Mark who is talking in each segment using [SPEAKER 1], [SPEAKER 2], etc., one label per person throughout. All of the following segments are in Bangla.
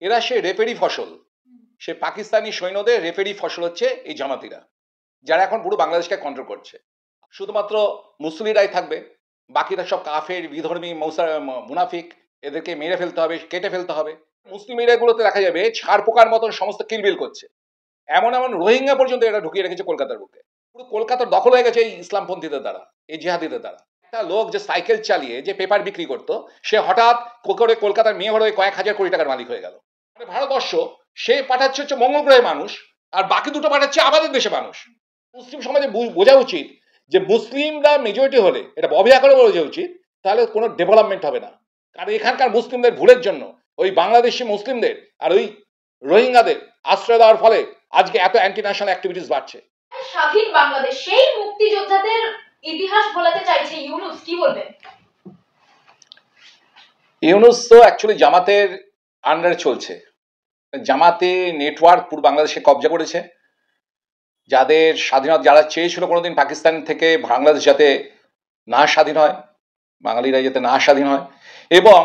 [SPEAKER 1] এরা সে রেফেরি ফসল, সে পাকিস্তানি সৈন্যদের রেফেরি ফসল হচ্ছে এই জামাতিরা, যারা এখন পুরো বাংলাদেশকে কন্ট্রোল করছে। শুধুমাত্র মুসলিরাই থাকবে, বাকিরা সব কাফের, বিধর্মী, মুনাফিক, এদেরকে মেরে ফেলতে হবে, কেটে ফেলতে হবে। মুসলিম এরিয়াগুলোতে দেখা যাবে ছাড় পোকার মতন সমস্ত কিলবিল করছে। এমন এমন রোহিঙ্গা পর্যন্ত এরা ঢুকিয়ে রেখেছে কলকাতার বুকে। পুরো কলকাতার দখল হয়ে গেছে এই ইসলামপন্থীদের দ্বারা, এই জিহাদিদের দ্বারা। একটা লোক যে সাইকেল চালিয়ে যে পেপার বিক্রি করতো, সে হঠাৎ করে কলকাতার মেয়ে হয়ে কয়েক হাজার কোটি টাকার মালিক হয়ে গেল। মানে ভারতবর্ষ সে পাঠাচ্ছে হচ্ছে মঙ্গল গ্রহে মানুষ, আর বাকি দুটো পাঠাচ্ছে আমাদের দেশে মানুষ। মুসলিম সমাজে বোঝা উচিত যে মুসলিমরা মেজরিটি হলে, এটা ববি আকারে বোঝা উচিত, তাহলে কোনো ডেভেলপমেন্ট হবে না। কারণ এখানকার মুসলিমদের ভুলের জন্য ওই বাংলাদেশি মুসলিমদের আর ওই রোহিঙ্গাদের আশ্রয় দেওয়ার ফলে আজকে এত অ্যান্টি ন্যাশনাল অ্যাক্টিভিটিস বাড়ছে।
[SPEAKER 2] স্বাধীন বাংলাদেশ, সেই মুক্তিযোদ্ধাদের ইতিহাস বলাতে চাইছে ইউনূস, কি বলবেন?
[SPEAKER 1] ইউনূস তো অ্যাকচুয়ালি জামাতের আন্ডারে চলছে। জামাতে নেটওয়ার্ক পুরো বাংলাদেশে কবজা করেছে। যাদের স্বাধীনতা, যারা চেয়েছিল কোনোদিন পাকিস্তান থেকে বাংলাদেশ যাতে না স্বাধীন হয়, বাঙালিরা যাতে না স্বাধীন হয়, এবং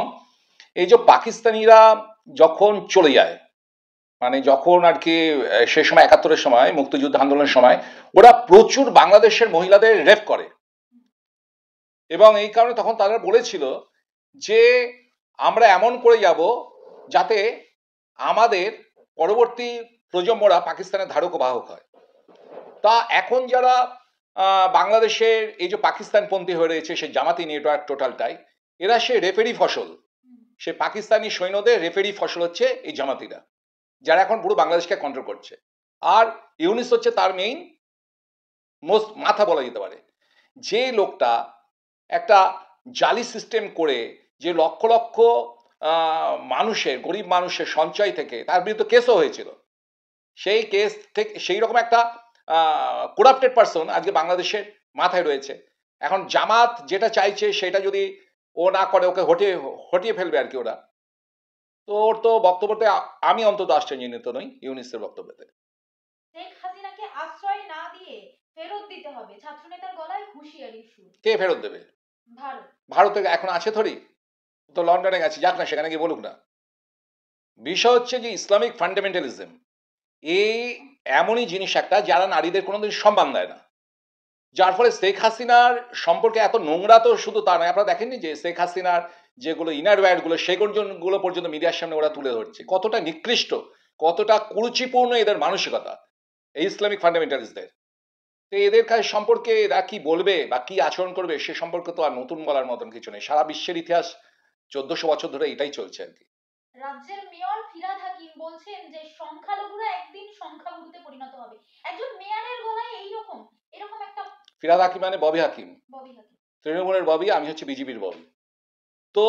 [SPEAKER 1] এই যে পাকিস্তানিরা যখন চলে যায়, মানে যখন আর কি সে সময় ৭১-এর সময় মুক্তিযুদ্ধ আন্দোলনের সময় ওরা প্রচুর বাংলাদেশের মহিলাদের রেপ করে, এবং এই কারণে তখন তারা বলেছিল যে আমরা এমন করে যাব যাতে আমাদের পরবর্তী প্রজন্মরা পাকিস্তানের ধারক ও বাহক হয়। তা এখন যারা বাংলাদেশের এই যে পাকিস্তানপন্থী হয়ে রয়েছে, সে জামাতি নেটওয়ার্ক টোটালটাই, এরা সে রেফেরি ফসল, সে পাকিস্তানি সৈন্যদের রেফেরি ফসল হচ্ছে এই জামাতিরা, যারা এখন পুরো বাংলাদেশকে কন্ট্রোল করছে। আর ইউনূস হচ্ছে তার মেইন মোস্ট মাথা বলা যেতে পারে। যে লোকটা একটা জালি সিস্টেম করে যে লক্ষ লক্ষ মানুষের, গরিব মানুষের সঞ্চয় থেকে তার বিরুদ্ধে কেসও হয়েছিল, সেই কেস থেকে সেই রকম একটা করাপ্টেড পারসন আজকে বাংলাদেশের মাথায় রয়েছে। এখন জামাত যেটা চাইছে সেটা যদি ও না করে, ওকে হটিয়ে ফেলবে আর কি ওরা। তো ওর তো বক্তব্যতে আমি অন্তত আশ্চর্যান্বিত নই ইউনূসের বক্তব্যতে।
[SPEAKER 2] শেখ হাসিনাকে আশ্রয় না দিয়ে ফেরত দিতে হবে, ছাত্রনেতার গলায় হুঁশিয়ারি সুর।
[SPEAKER 1] কে ফেরত দেবে?
[SPEAKER 2] ভারত।
[SPEAKER 1] ভারতে এখন আছে থরি, তো লন্ডনে গেছে, যাক না, সেখানে গিয়ে বলুক না। বিষয় হচ্ছে যে ইসলামিক ফান্ডামেন্টালিজম এই এমনই জিনিস একটা যারা নারীদের কোনোদিন সম্মান দেয় না, যার ফলে শেখ হাসিনার সম্পর্কে এত নোংরা তো শুধু তা নয়, আপনারা দেখেননি যে শেখ হাসিনার যেগুলো ইনার ওয়্যারগুলো, সেগুলো পর্যন্ত মিডিয়ার সামনে ওরা তুলে ধরছে। কতটা নিকৃষ্ট, কতটা কুরুচিপূর্ণ এদের মানসিকতা এই ইসলামিক ফান্ডামেন্টালিস্টদের। তো এদের কাজ সম্পর্কে এরা কি বলবে বা কি আচরণ করবে সে সম্পর্কে তো আর নতুন বলার মতন কিছু নেই। সারা বিশ্বের ইতিহাস ১৪০০ বছর ধরে এটাই চলছে আর কি।
[SPEAKER 2] রাজ্যের মেয়র ফিরহাদ হাকিম বলছেন যে সংখ্যালঘুরা একদিন সংখ্যাগুরুতে পরিণত হবে। একজন মেয়রের গলায় এরকম একটা।
[SPEAKER 1] ফিরহাদ হাকিম মানে ববি হাকিম,
[SPEAKER 2] ববি হাকিম
[SPEAKER 1] তৃণমূলের ববি, আমি হচ্ছে বিজেপির ববি। তো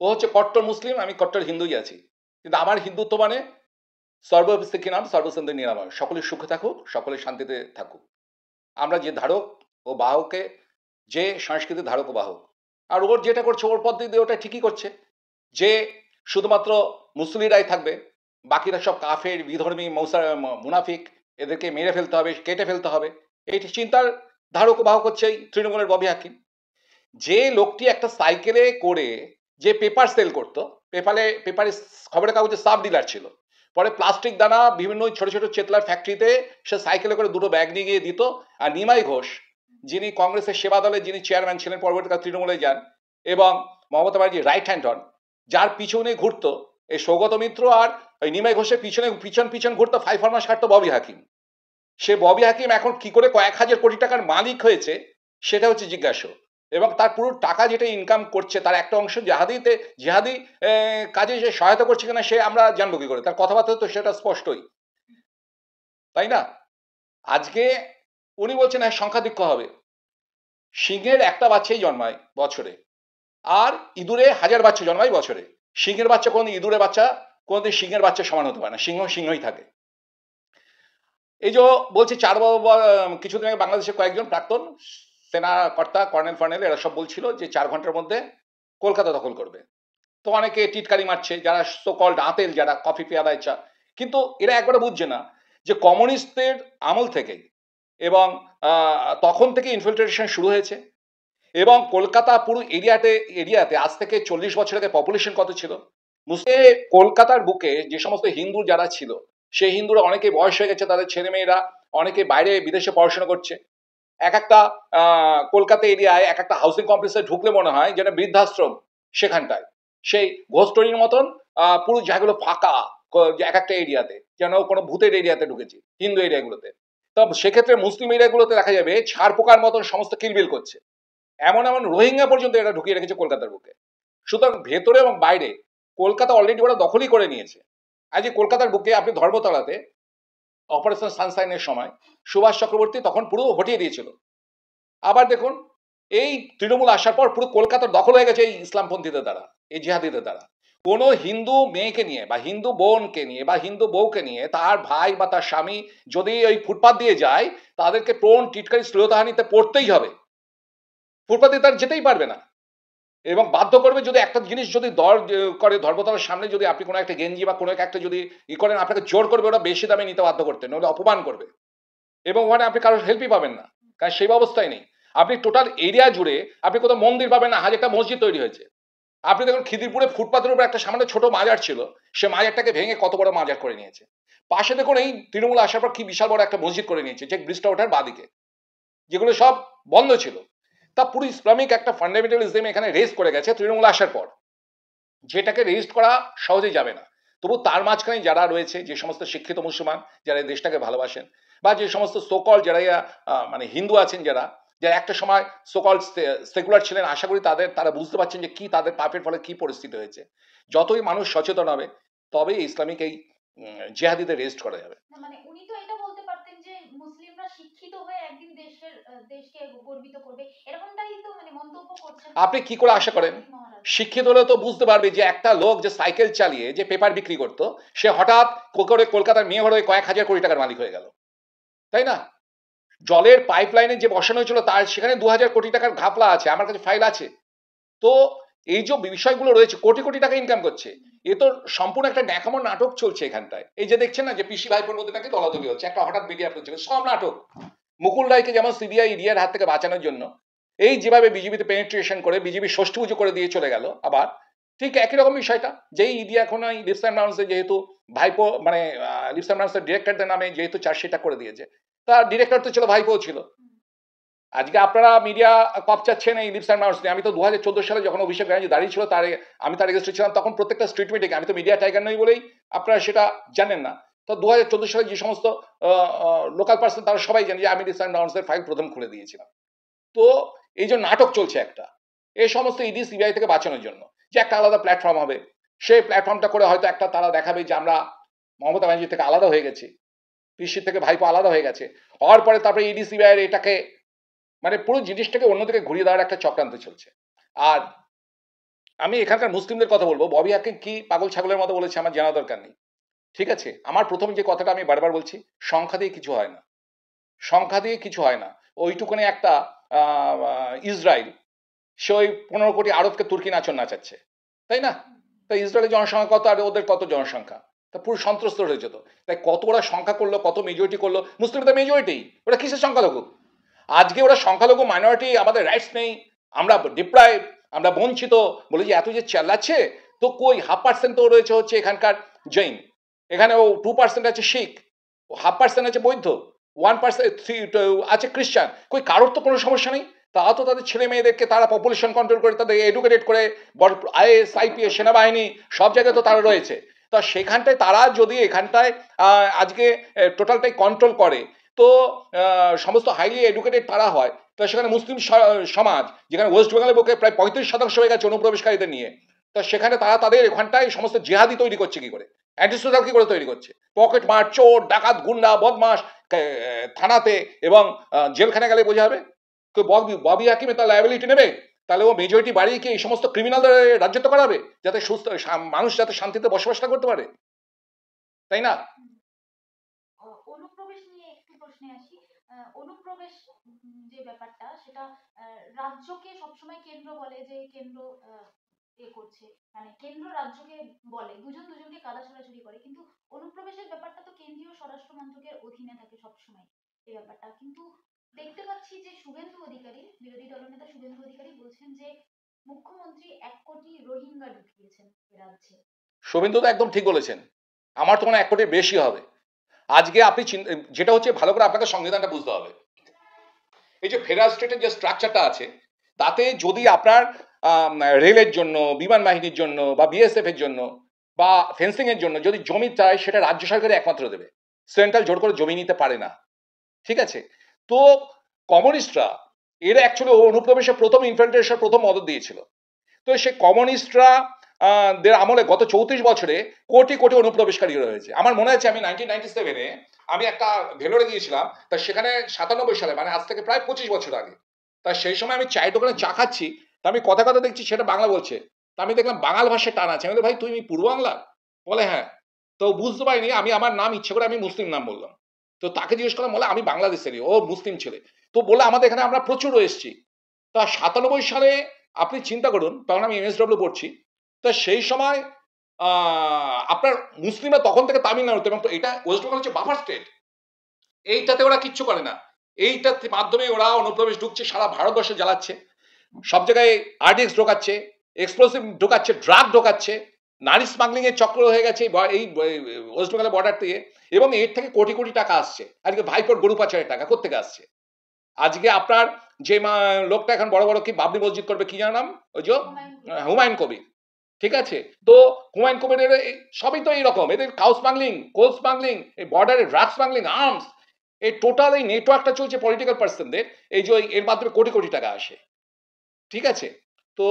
[SPEAKER 1] ও হচ্ছে কট্টর মুসলিম, আমি কট্টর হিন্দুই আছি। কিন্তু আমার হিন্দুত্ব মানে সর্বস্থিতি নাম সর্বসন্ধি নিরাময়, সকলের সুখে থাকুক, সকলের শান্তিতে থাকুক। আমরা যে ধারক ও বাহকে, যে সংস্কৃতির ধারক ও বাহক, আর ওর যেটা করছে ওর পদ্ধতি ওটা ঠিকই করছে, যে শুধুমাত্র মুসলিরাই থাকবে, বাকিরা সব কাফের, বিধর্মী, মুনাফিক, এদেরকে মেরে ফেলতে হবে, কেটে ফেলতে হবে, এই চিন্তার ধারক ও বাহক হচ্ছে এই তৃণমূলের ববি হাকিম। যে লোকটি একটা সাইকেলে করে যে পেপার সেল করতো, পেপারে খবরের কাগজে সাব ডিলার ছিল, পরে প্লাস্টিক দানা বিভিন্ন ছোট ছোট চেতলার ফ্যাক্টরিতে সে সাইকেলে করে দুটো ব্যাগ নিয়ে গিয়ে দিত। আর নিমাই ঘোষ, যিনি কংগ্রেসের সেবা দলের যিনি চেয়ারম্যান ছিলেন, পরবর্তীকালে তৃণমূলে যান, এবং মমতা ব্যানার্জি রাইট হ্যান্ড হন, যার পিছনে ঘুরতো এই সৌগত মিত্র, আর ওই নিমাই ঘোষের পিছন ঘুরতো 5 ফরমাস কাটতো ববি হাকিম। সে ববি হাকিম এখন কি করে কয়েক হাজার কোটি টাকার মালিক হয়েছে সেটা হচ্ছে জিজ্ঞাসা। এবং তার পুরো টাকা যেটা ইনকাম করছে তার একটা অংশ জিহাদি কাজে সে সহায়তা করছে কিনা সে আমরা জানবো কি করে? তার কথাবার্তা তো সেটা স্পষ্টই, তাই না? আজকে উনি বলছেন হ্যাঁ সংখ্যাধিক্য হবে। সিংহের একটা বাচ্চাই জন্মায় বছরে, আর ইঁদুরে 1000 বাচ্চা জন্মায় বছরে। সিংহের বাচ্চা কোনোদিন ইঁদুরের বাচ্চা, কোনোদিন সিংহের বাচ্চা সমান হতে পারে না। সিংহই থাকে। এই যে বলছে কিছুদিন আগে বাংলাদেশের কয়েকজন প্রাক্তন সেনা কর্তা, কর্নেল এরা সব বলছিল যে 4 ঘন্টার মধ্যে কলকাতা দখল করবে। তো অনেকে টিটকারি মারছে, যারা সো কল্ড আতেল, যারা কফি পেয়াদা ইচ্ছা, কিন্তু এরা একবারে বুঝছে না যে কমিউনিস্টদের আমল থেকেই এবং তখন থেকে ইনফিল্ট্রেশন শুরু হয়েছে। এবং কলকাতা পুরো এরিয়াতে আজ থেকে 40 বছর আগে পপুলেশন কত ছিল? মুসলিম কলকাতার বুকে যে সমস্ত হিন্দু যারা ছিল, সেই হিন্দুরা অনেকে বয়স হয়ে গেছে, তাদের ছেলে মেয়েরা অনেকে বাইরে বিদেশে পড়াশোনা করছে। এক একটা কলকাতা এরিয়ায় এক একটা হাউসিং কমপ্লেক্সে ঢুকলে মনে হয় যেটা বৃদ্ধাশ্রম। সেখানটায় সেই ঘোষটরির মতন পুরো জায়গাগুলো ফাঁকা, যে এক একটা এরিয়াতে যেন কোনো ভূতের এরিয়াতে ঢুকেছি, হিন্দু এরিয়াগুলোতে। তো সেক্ষেত্রে মুসলিম এরিয়াগুলোতে দেখা যাবে ছাড় পোকার মতন সমস্ত কিলবিল করছে। এমন এমন রোহিঙ্গা পর্যন্ত এরা ঢুকিয়ে রেখেছে কলকাতার বুকে। সুতরাং ভেতরে এবং বাইরে কলকাতা অলরেডি ওরা দখলই করে নিয়েছে। আজ কলকাতার বুকে আপনি ধর্মতলাতে অপারেশন সানশাইনের সময় সুভাষ চক্রবর্তী তখন পুরো হটিয়ে দিয়েছিল। আবার দেখুন এই তৃণমূল আসার পর পুরো কলকাতার দখল হয়ে গেছে এই ইসলামপন্থীদের দ্বারা, এই জিহাদিদের দ্বারা। কোনো হিন্দু মেয়েকে নিয়ে বা হিন্দু বোনকে নিয়ে বা হিন্দু বউকে নিয়ে তার ভাই বা তার স্বামী যদি ওই ফুটপাত দিয়ে যায়, তাদেরকে টোন টিটকারি শ্লীলতাহানিতে পড়তেই হবে। ফুটপাত দিয়ে তার যেতেই পারবে না, এবং বাধ্য করবে। যদি একটা জিনিস যদি দর করে ধর্মতলার সামনে, যদি আপনি কোনো একটা গেঞ্জি বা কোনো একটা যদি করেন, আপনাকে জোর করবে ওরা বেশি দামে নিতে বাধ্য করতে, নইলে অপমান করবে। এবং ওখানে আপনি কারোর হেল্পই পাবেন না, কারণ সেই ব্যবস্থায় নেই। আপনি টোটাল এরিয়া জুড়ে আপনি কোথাও মন্দির পাবেন না, হাজারটা মসজিদ তৈরি হয়েছে। আপনি দেখুন খিদিরপুরে ফুটপাতের উপর একটা সামনে ছোট মাজার ছিল, সে মাজারটাকে ভেঙে কত বড় মাজার করে নিয়েছে। পাশে দেখুন এই তৃণমূল আসার পর কি বিশাল বড় একটা মসজিদ করে নিয়েছে চেক ব্রিজটা ওঠার বাদিকে, যেগুলো সব বন্ধ ছিল। তা পুরো ইসলামিক একটা ফান্ডামেন্টালিজম এখানে রেজ করে গেছে তৃণমূল আসার পর, যেটাকে রেজিস্ট করা সহজে যাবে না। তবু তার মাঝখানে যারা রয়েছে, যে সমস্ত শিক্ষিত মুসলমান যারা এই দেশটাকে ভালোবাসেন, বা যে সমস্ত সোকল যারা মানে হিন্দু আছেন, যারা যারা একটা সময় সোকল সেকুলার ছিলেন, আশা করি তারা বুঝতে পারছেন যে কি তাদের পাপের ফলে কি পরিস্থিতি হয়েছে। যতই মানুষ সচেতন হবে, তবেই ইসলামিক এই জেহাদিদের রেজিস্ট করা যাবে।
[SPEAKER 2] না, মানে উনি তো এটা বলতে পারতেন যে মুসলিমরা শিক্ষিত হয়ে একদিন দেশকে গর্বিত করবে, এরকমটাই তো মানে মন্তব্য করছেন।
[SPEAKER 1] আপনি কি করে আশা করেন? শিক্ষিত হলে তো বুঝতে পারবে যে একটা লোক যে সাইকেল চালিয়ে যে পেপার বিক্রি করতো, সে হঠাৎ করে কলকাতার মেয়ে হয়ে কয়েক হাজার কোটি টাকার মালিক হয়ে গেল, তাই না? জলের পাইপলাইনে যে বসানো হয়েছিল তার সেখানে 2000 কোটি টাকার ঘাপলা আছে, আমার কাছে ফাইল আছে। তো এই যে বিষয়গুলো রয়েছে, কোটি কোটি টাকা ইনকাম করছে। এ তো সম্পূর্ণ একটা ন্যাকামো নাটক চলছে এখানটায়। এই যে দেখছেন না যে পিসি ভাইপোর মধ্যে নাকি দলাদলি হচ্ছে, একটা হঠাৎ মিডিয়া প্রচার, সব নাটক। মুকুল রায়কে যেমন সিবিআই ইডিয়ার হাত থেকে বাঁচানোর জন্য এই যেভাবে বিজেপিতে পেনিট্রেশন করে বিজেপি ষষ্ঠী পুজো করে দিয়ে চলে গেল, আবার ঠিক একই রকম বিষয়টা, যেই ইডি এখন ওই লিপস অ্যান্ড মাউন্সে যেহেতু ভাইপো মানে লিপস অ্যান্ড মাউন্সের ডিরেক্টরদের নামে যেহেতু চার্জশিটটা করে দিয়েছে, তার ডিরেক্টর তো ছিল ভাইপো ছিল। আজকে আপনারা মিডিয়া কপচাচ্ছেন এই লিপস অ্যান্ড মাউন্টস নিয়ে। আমি তো 2014 সালে যখন অভিষেক ব্যানার্জি দাঁড়িয়ে ছিল, আমি তার এগেস্টে ছিলাম, তখন প্রত্যেকটা স্ট্রিট মিটিংয়ে, আমি তো মিডিয়া টাইগার নই বলেই আপনারা সেটা জানেন না। তো 2014 সালে যে সমস্ত লোকাল পার্সন তারা সবাই জানে যে আমি লিপস অ্যান্ড মাউন্টসের ফাইল প্রথম খুলে দিয়েছিলাম। তো এই যে নাটক চলছে একটা, এই সমস্ত ইডি সিবিআই থেকে বাঁচানোর জন্য যে একটা আলাদা প্ল্যাটফর্ম হবে, সেই প্ল্যাটফর্মটা করে হয়তো একটা তারা দেখাবে যে আমরা মমতা ব্যানার্জি থেকে আলাদা হয়ে গেছি, পিসি থেকে ভাইপো আলাদা হয়ে গেছে। হওয়ার পরে তারপরে ইডি সিবিআই এটাকে মানে পুরো জিনিসটাকে অন্যদিকে ঘুরিয়ে দেওয়ার একটা চক্রান্ত চলছে। আর আমি এখানকার মুসলিমদের কথা বলবো, ববি হাকিম কি পাগল ছাগলের মতো বলেছে আমার জানা দরকার নেই, ঠিক আছে? আমার প্রথম যে কথাটা আমি বারবার বলছি, সংখ্যা দিয়ে কিছু হয় না, সংখ্যা দিয়ে কিছু হয় না। ওইটুকুনি একটা ইসরায়েল, সে ওই 15 কোটি আরবকে তুর্কি নাচন নাচাচ্ছে, তাই না? তাই ইসরায়েলের জনসংখ্যা কত আর ওদের কত জনসংখ্যা, তা পুরো সন্ত্রস্ত হয়েছে। তো তাই কত ওরা সংখ্যা করলো, কত মেজরিটি করলো, মুসলিমদের মেজরিটি, ওরা কিসের সংখ্যালঘু? আজকে ওরা সংখ্যালঘু মাইনরিটি, আমাদের রাইটস নেই, আমরা ডিপ্রাইভ, আমরা বঞ্চিত বলে যে এত যে চালাচ্ছে, তো কই 0.5% তো রয়েছে হচ্ছে এখানকার জৈন, এখানে ও 2% আছে শিখ, 0.5% আছে বৌদ্ধ, 1% আছে খ্রিস্টান। কই কারোর তো কোনো সমস্যা নেই। তারা তো তাদের ছেলে মেয়েদেরকে তারা পপুলেশন কন্ট্রোল করে, তাদের এডুকেটেড করে, আইএএস আইপিএস সেনাবাহিনী সব জায়গায় তো তারা রয়েছে। তা সেখানটায় তারা যদি এখানটায় আজকে টোটালটাই কন্ট্রোল করে, তো সমস্ত হাইলি এডুকেটেড তারা হয়, তো সেখানে মুসলিম সমাজ, যেখানে ওয়েস্ট বেঙ্গলের বুকে প্রায় 35% হয়ে গেছে অনুপ্রবেশকারীদের নিয়ে, তো সেখানে তারা তাদের এখানটায় সমস্ত জিহাদি তৈরি করছে কি করে, অ্যান্টি সোশ্যাল কি করে তৈরি করছে, পকেট মার, চোর ডাকাত গুন্ডা বদমাস থানাতে এবং জেলখানে গেলে বোঝা যাবে। ববি হাকিমে তার লায়াবিলিটি নেবে? তাহলে ও মেজরিটি বাড়িয়ে কি এই সমস্ত ক্রিমিনালদের রাজ্যত্ব করাবে, যাতে সুস্থ মানুষ যাতে শান্তিতে বসবাসটা করতে পারে, তাই না?
[SPEAKER 2] অনুপ্রবেশ নিয়ে একটু প্রশ্নে আসি। অনুপ্রবেশ যে ব্যাপারটা, সেটা রাজ্যকে সবসময় কেন্দ্র বলে যে কেন্দ্র করছে, মানে কেন্দ্র রাজ্যকে বলে দুজন দুজনকে কাদা ছড়াছড়ি করে, কিন্তু অনুপ্রবেশের ব্যাপারটা তো কেন্দ্রীয় স্বরাষ্ট্র মন্ত্রকের অধীনে থাকে সবসময় এই ব্যাপারটা। কিন্তু দেখতে পাচ্ছি যে শুভেন্দু অধিকারী, বিরোধী দলনেতা শুভেন্দু অধিকারী বলছেন যে মুখ্যমন্ত্রী 1 কোটি রোহিঙ্গা ঢুকিয়েছেন রাজ্যে।
[SPEAKER 1] শুভেন্দু তো একদম ঠিক বলেছেন, আমার তো মনে হয় 1 কোটির বেশি হবে। আজকে আপনি যেটা হচ্ছে ভালো করে আপনাকে সংবিধানটা বুঝতে হবে। এই যে ফেডারেল স্টেটের যে স্ট্রাকচারটা আছে তাতে যদি আপনার রেলের জন্য, বিমান বাহিনীর জন্য বা বিএসএফ এর জন্য বা ফেন্সিং এর জন্য যদি জমি চায় সেটা রাজ্য সরকারই একমাত্র দেবে, সেন্ট্রাল জোর করে জমি নিতে পারে না। ঠিক আছে, তো কমিউনিস্টরা এরা অ্যাকচুয়ালি অনুপ্রবেশের প্রথম ইনফিল্ট্রেশন প্রথম মদত দিয়েছিল। তো সে কমিউনিস্টরা দের আমলে গত 34 বছরে কোটি কোটি অনুপ্রবেশকারী রয়েছে। আমার মনে আছে আমি 1997-এ আমি একটা ভেলোরে গিয়েছিলাম, তা সেখানে 97 সালে মানে আজ থেকে প্রায় 25 বছর আগে। তা সেই সময় আমি চায়ের দোকানে চা খাচ্ছি, তা আমি কথা কথা দেখছি সেটা বাংলা বলছে, তা আমি দেখলাম বাঙাল ভাষায় টান আছে। আমি বলি, ভাই তুমি পূর্ব বাংলা? বলে হ্যাঁ। তো বুঝতে পারিনি, আমি আমার নাম ইচ্ছে করে আমি মুসলিম নাম বললাম। তো তাকে জিজ্ঞেস করলাম, বলে আমি বাংলাদেশেরই, ও মুসলিম ছেলে। তো বলে আমাদের এখানে আমরা প্রচুর এসেছি। তা 97 সালে আপনি চিন্তা করুন, তখন আমি এমএসডব্লিউ পড়ছি। তো সেই সময় আপনার মুসলিমরা তখন থেকে তামিলনাড়ুতে, এবং এটা ওয়েস্ট বেঙ্গল হচ্ছে বাফার স্টেট, এইটাতে ওরা কিচ্ছু করে না। এইটার মাধ্যমে ওরা অনুপ্রবেশ ঢুকছে, সারা ভারতবর্ষে জ্বালাচ্ছে, সব জায়গায় আরডিএক্স ঢোকাচ্ছে, এক্সপ্লোসিভ ঢোকাচ্ছে, ড্রাগ ঢোকাচ্ছে, নারী স্মাগলিং এর চক্র হয়ে গেছে এই ওয়েস্ট বেঙ্গলের বর্ডার দিয়ে, এবং এর থেকে কোটি কোটি টাকা আসছে। আজকে ভাইপোর গরু পাচারের টাকা কোত্থেকে আসছে? আজকে আপনার যে লোকটা এখন বড় বড় কি বাবরি মসজিদ করবে, কি জানাম, ওই যে হুমায়ুন কবির। ঠিক আছে, তো হুমায়ুন কবিরের সবই তো এইরকম, এদের কাউ স্মাগলিং, কোল স্মাগলিং, এই বর্ডারে ড্রাগ স্মাগলিং, আর্মস, এই টোটাল এই নেটওয়ার্কটা চলছে পলিটিক্যাল পার্সনদের, এই যে এর মাধ্যমে কোটি কোটি টাকা আসে। ঠিক আছে, তো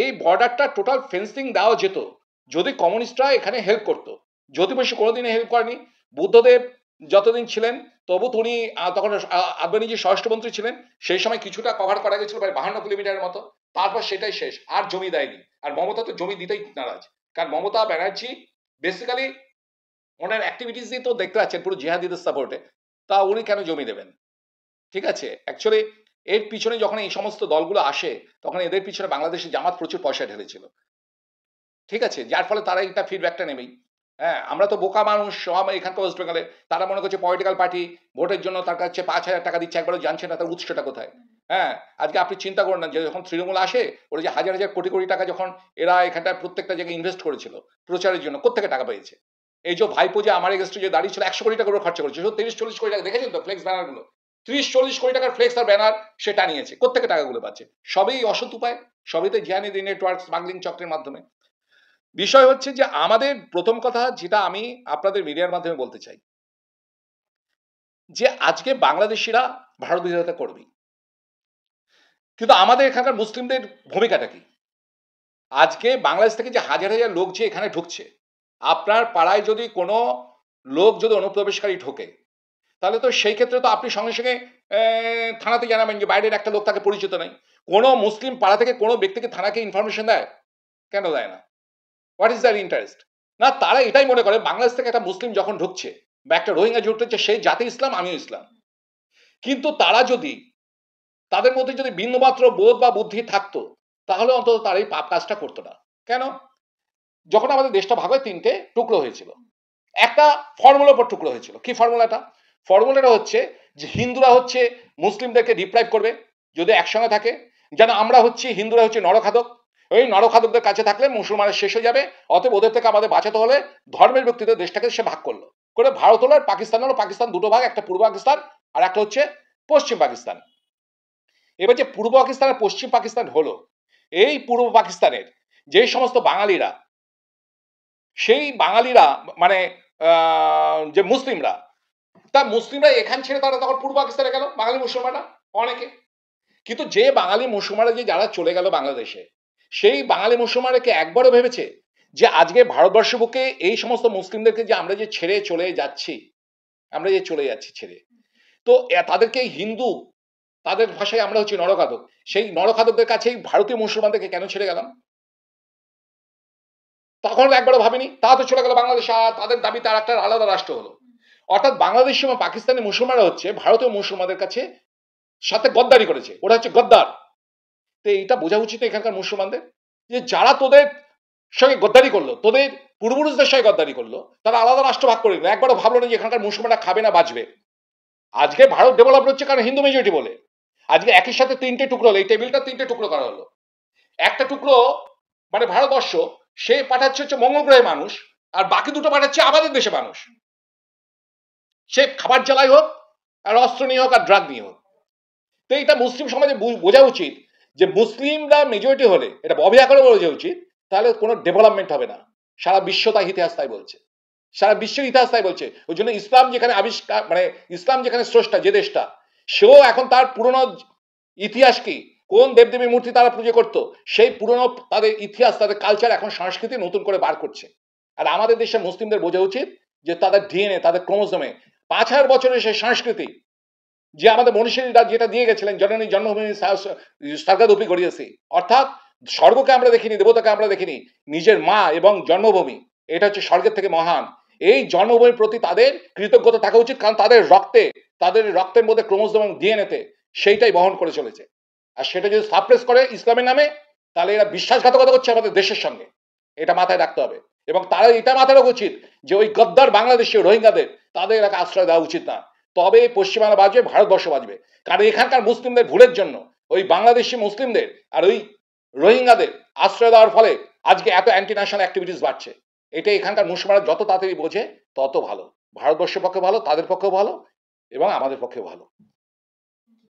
[SPEAKER 1] এই বর্ডারটা টোটাল ফেন্সিং দেওয়া যেত যদি কমিউনিস্টরা এখানে হেল্প করতো। জ্যোতিবসু কোনোদিনই হেল্প করেনি। বুদ্ধদেব যতদিন ছিলেন তবু উনি তখন আদবানিজি স্বরাষ্ট্রমন্ত্রী ছিলেন, সেই সময় কিছুটা কভার করা গেছিল প্রায় 52 কিলোমিটারের মতো, তারপর সেটাই শেষ, আর জমি দেয়নি। আর মমতা তো জমি দিতেই নারাজ, কারণ মমতা ব্যানার্জি বেসিক্যালি ওনার অ্যাক্টিভিটিস দিয়ে তো দেখতে পাচ্ছেন পুরো জিহাদিদের সাপোর্টে, তা উনি কেন জমি দেবেন? ঠিক আছে, অ্যাকচুয়ালি এর পিছনে যখন এই সমস্ত দলগুলো আসে তখন এদের পিছনে বাংলাদেশের জামাত প্রচুর পয়সা ঢেলেছিল। ঠিক আছে, যার ফলে তারা এটা ফিডব্যাকটা নেবেই। হ্যাঁ, আমরা তো বোকা মানুষ সব এখানকার ওয়েস্ট বেঙ্গলে, তারা মনে করছে পলিটিক্যাল পার্টি ভোটের জন্য তার কাছে 5,000 টাকা দিচ্ছে, একবারও জানছে না তার উৎসটা কোথায়। হ্যাঁ, আজকে আপনি চিন্তা করুন না যে যখন তৃণমূল আসে, ওরা যে হাজার হাজার কোটি কোটি টাকা যখন এরা এখানটায় প্রত্যেকটা জায়গায় ইনভেস্ট করেছিল প্রচারের জন্য, কোত্থেকে টাকা পেয়েছে? এই যে ভাইপো যে আমার এগেস্টে যে দাঁড়িয়ে ছিল 100 কোটি টাকা করে খরচা করেছে, 30-40 কোটি টাকা, দেখেছেন তো ফ্লেক্স ব্যানারগুলো, 30-40 কোটি টাকার ফ্লেক্স আর ব্যানার সে টানিয়েছে, কোত্থেকে টাকাগুলো পাচ্ছে? সবই অসৎ উপায়, সবই তো জিহাদি নেটওয়ার্ক স্মাগলিং চক্রের মাধ্যমে। বিষয় হচ্ছে যে আমাদের প্রথম কথা যেটা আমি আপনাদের মিডিয়ার মাধ্যমে বলতে চাই, যে আজকে বাংলাদেশিরা ভারত বিরোধিতা করবেই, কিন্তু আমাদের এখানকার মুসলিমদের ভূমিকাটা কি? আজকে বাংলাদেশ থেকে যে হাজার হাজার লোক যে এখানে ঢুকছে, আপনার পাড়ায় যদি কোনো লোক যদি অনুপ্রবেশকারী ঢোকে, তাহলে তো সেই ক্ষেত্রে তো আপনি সঙ্গে সঙ্গে থানাতে জানাবেন যে বাইরের একটা লোক তাকে পরিচিত নেই। কোনো মুসলিম পাড়া থেকে কোনো ব্যক্তিকে থানাকে ইনফরমেশন দেয়? কেন দেয় না? What is their interest? না, তারা এটাই মনে করে বাংলাদেশ থেকে একটা মুসলিম যখন ঢুকছে বা একটা রোহিঙ্গা ঢুকছে, সেই জাতি ইসলাম, আমিও ইসলাম। কিন্তু তারা যদি, তাদের মধ্যে যদি বিন্দুমাত্র বোধ বা বুদ্ধি থাকতো, তাহলে অন্তত তারা এই পাপ কাজটা করতো না। কেন? যখন আমাদের দেশটা ভাগ হয়ে 3টে টুকরো হয়েছিল, একটা ফর্মুলার উপর টুকরো হয়েছিল। কি ফর্মুলাটা? ফর্মুলাটা হচ্ছে যে হিন্দুরা হচ্ছে মুসলিমদেরকে ডিপ্রাইভ করবে যদি একসঙ্গে থাকে, যেন আমরা হচ্ছি, হিন্দুরা হচ্ছে নরখাদক, ওই নরখাদকদের কাছে থাকলে মুসলমানের শেষ হয়ে যাবে, অতএব ওদের থেকে আমাদের বাঁচাতে হলে ধর্মের ব্যক্তিদের দেশটাকে সে ভাগ করলো, করে ভারত হলো আর পাকিস্তান হলো। পাকিস্তান দুটো ভাগ, একটা পূর্ব পাকিস্তান আর একটা হচ্ছে পশ্চিম পাকিস্তান। এবার যে পূর্ব পাকিস্তান আর পশ্চিম পাকিস্তান হলো, এই পূর্ব পাকিস্তানের যে সমস্ত বাঙালিরা, সেই বাঙালিরা মানে যে মুসলিমরা, তা মুসলিমরা এখান ছেড়ে তারা তখন পূর্ব পাকিস্তানে গেল, বাঙালি মুসলমানরা অনেকে। কিন্তু যে বাঙালি মুসলমানরা যে যারা চলে গেল বাংলাদেশে, সেই বাঙালি মুসলমানরা কি একবারও ভেবেছে যে আজকে ভারতবর্ষ বুকে এই সমস্ত মুসলিমদেরকে যে আমরা যে ছেড়ে চলে যাচ্ছি, আমরা যে চলে যাচ্ছি ছেড়ে, তো তাদেরকে হিন্দু, তাদের ভাষায় আমরা হচ্ছি নরখাদক, সেই নরখাদকদের কাছেই ভারতীয় মুসলমানদেরকে কেন ছেড়ে গেলাম? তখন একবারও ভাবিনি। তারা তো চলে গেল বাংলাদেশে, আর তাদের দাবি তার একটা আলাদা রাষ্ট্র হলো। অর্থাৎ বাংলাদেশি এবং পাকিস্তানি মুসলমানরা হচ্ছে ভারতীয় মুসলমানদের কাছে সাথে গদ্দারি করেছে, ওরা হচ্ছে গদ্দার। তো এইটা বোঝা উচিত এখানকার মুসলমানদের, যে যারা তোদের সঙ্গে গদ্দারি করলো, তোদের পূর্বপুরুষদের সঙ্গে গদ্দারি করলো, তারা আলাদা রাষ্ট্র ভাগ করে দিল, একবারও ভাবলো না যে এখানকার মুসলমানরা খাবে না বাঁচবে। আজকে ভারত ডেভেলপ হচ্ছে কারণ হিন্দু মেজরিটি বলে। আজকে একই সাথে 3টে টুকরো হলো, এই টেবিলটা 3টে টুকরো করা হলো। একটা টুকরো মানে ভারতবর্ষ, সে পাঠাচ্ছে হচ্ছে মঙ্গল গ্রহে মানুষ, আর বাকি দুটো পাঠাচ্ছে আমাদের দেশে মানুষ। সে খাবার জ্বালাই হোক, আর অস্ত্র নিয়ে হোক, আর ড্রাগ নিয়ে হোক। তো এটা মুসলিম সমাজে বোঝা উচিত যে মুসলিমরা মেজরিটি হলে, এটা অবিয়া করে বোঝা উচিত, তাহলে কোনো ডেভেলপমেন্ট হবে না। সারা বিশ্ব তাই ইতিহাস তাই বলছে, সারা বিশ্বের ইতিহাস তাই বলছে। ওই জন্য ইসলাম যেখানে আবিষ্কার, মানে ইসলাম যেখানে স্রষ্টা, যে দেশটা, সেও এখন তার পুরনো ইতিহাস কি, কোন দেবদেবী মূর্তি তারা পুজো করতো, সেই পুরনো তাদের ইতিহাস, তাদের কালচার, এখন সংস্কৃতি নতুন করে বার করছে। আর আমাদের দেশে মুসলিমদের বোঝা উচিত যে তাদের ডিএনএ, তাদের ক্রোমোজোমে 5000 বছরের সেই সংস্কৃতি, যে আমাদের মনীষীরা যেটা দিয়ে গেছিলেন, জননী জন্মভূমি স্বর্গাদপি গড়িয়েছি, অর্থাৎ স্বর্গকে আমরা দেখিনি, দেবতাকে আমরা দেখিনি, নিজের মা এবং জন্মভূমি, এটা হচ্ছে স্বর্গের থেকে মহান। এই জন্মভূমির প্রতি তাদের কৃতজ্ঞতা থাকা উচিত, কারণ তাদের রক্তে, তাদের রক্তের মধ্যে ক্রোমোজোম এবং ডিএনএতে সেইটাই বহন করে চলেছে। আর সেটা যদি সাপ্রেস করে ইসলামের নামে, তাহলে এরা বিশ্বাসঘাতকতা করছে আমাদের দেশের সঙ্গে, এটা মাথায় রাখতে হবে। এবং তারা এটা মাথায় রাখা উচিত যে ওই গদ্দার বাংলাদেশি রোহিঙ্গাদের, তাদের এলাকা আশ্রয় দেওয়া উচিত না। তবে পশ্চিমবাংলা বাঁচবে, ভারতবর্ষ বাঁচবে। কারণ এখানকার মুসলিমদের ভুলের জন্য ওই বাংলাদেশি মুসলিমদের আর ওই রোহিঙ্গাদের আশ্রয় দেওয়ার ফলে আজকে এত অ্যান্টি ন্যাশনাল অ্যাক্টিভিটিস বাড়ছে। এটা এখানকার মুসলমানরা যত তাড়াতাড়ি বোঝে তত ভালো, ভারতবর্ষের পক্ষে ভালো, তাদের পক্ষেও ভালো, এবং আমাদের পক্ষেও ভালো।